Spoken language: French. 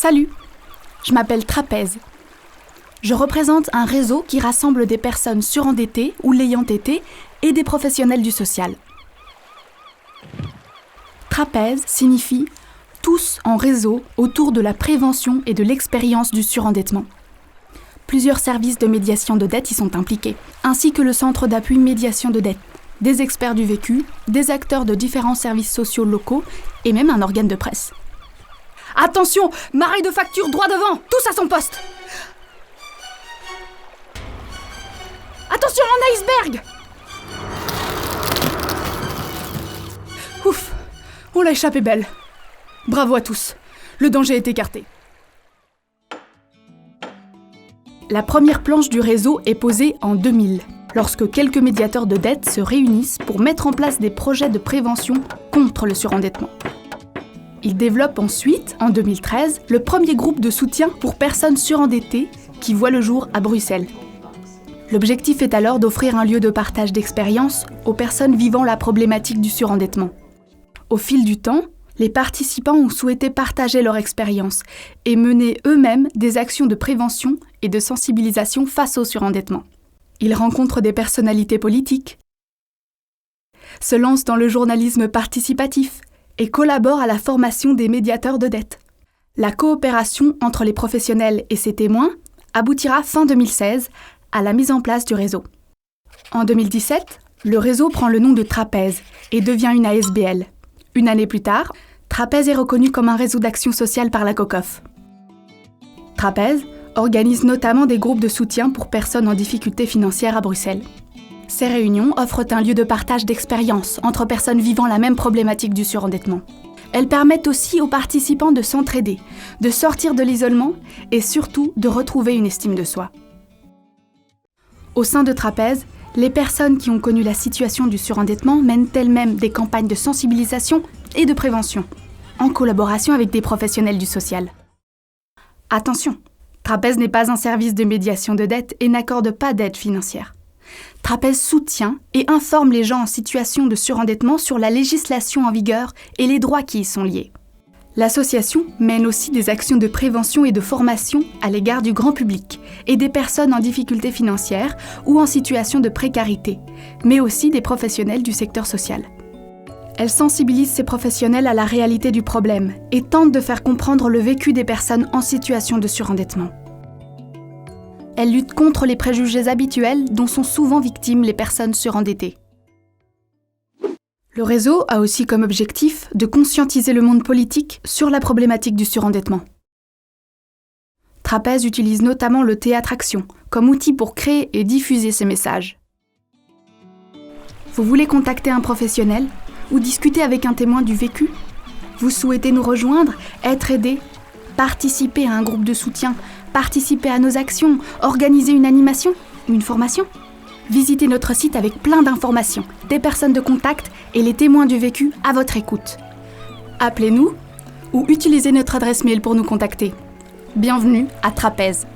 Salut, je m'appelle Trapèze. Je représente un réseau qui rassemble des personnes surendettées ou l'ayant été et des professionnels du social. Trapèze signifie tous en réseau autour de la prévention et de l'expérience du surendettement. Plusieurs services de médiation de dette y sont impliqués, ainsi que le centre d'appui médiation de dette, des experts du vécu, des acteurs de différents services sociaux locaux et même un organe de presse. Attention, marée de factures droit devant, tous à son poste. Attention, un iceberg. Ouf, on l'a échappé belle. Bravo à tous, le danger est écarté. La première planche du réseau est posée en 2000, lorsque quelques médiateurs de dette se réunissent pour mettre en place des projets de prévention contre le surendettement. Ils développent ensuite, en 2013, le premier groupe de soutien pour personnes surendettées qui voit le jour à Bruxelles. L'objectif est alors d'offrir un lieu de partage d'expériences aux personnes vivant la problématique du surendettement. Au fil du temps, les participants ont souhaité partager leur expérience et mener eux-mêmes des actions de prévention et de sensibilisation face au surendettement. Ils rencontrent des personnalités politiques, se lancent dans le journalisme participatif et collaborent à la formation des médiateurs de dette. La coopération entre les professionnels et ses témoins aboutira fin 2016 à la mise en place du réseau. En 2017, le réseau prend le nom de Trapèze et devient une ASBL. Une année plus tard, Trapèze est reconnu comme un réseau d'action sociale par la COCOF. Trapèze organise notamment des groupes de soutien pour personnes en difficulté financière à Bruxelles. Ces réunions offrent un lieu de partage d'expériences entre personnes vivant la même problématique du surendettement. Elles permettent aussi aux participants de s'entraider, de sortir de l'isolement et surtout de retrouver une estime de soi. Au sein de Trapèze, les personnes qui ont connu la situation du surendettement mènent elles-mêmes des campagnes de sensibilisation et de prévention, en collaboration avec des professionnels du social. Attention, Trapèze n'est pas un service de médiation de dette et n'accorde pas d'aide financière. Trapèze soutient et informe les gens en situation de surendettement sur la législation en vigueur et les droits qui y sont liés. L'association mène aussi des actions de prévention et de formation à l'égard du grand public et des personnes en difficulté financière ou en situation de précarité, mais aussi des professionnels du secteur social. Elle sensibilise ces professionnels à la réalité du problème et tente de faire comprendre le vécu des personnes en situation de surendettement. Elle lutte contre les préjugés habituels dont sont souvent victimes les personnes surendettées. Le réseau a aussi comme objectif de conscientiser le monde politique sur la problématique du surendettement. Trapèze utilise notamment le théâtre action comme outil pour créer et diffuser ces messages. Vous voulez contacter un professionnel ou discuter avec un témoin du vécu? Vous souhaitez nous rejoindre, être aidé, participer à un groupe de soutien, participer à nos actions, organiser une animation ou une formation? Visitez notre site avec plein d'informations, des personnes de contact et les témoins du vécu à votre écoute. Appelez-nous ou utilisez notre adresse mail pour nous contacter. Bienvenue à Trapèze.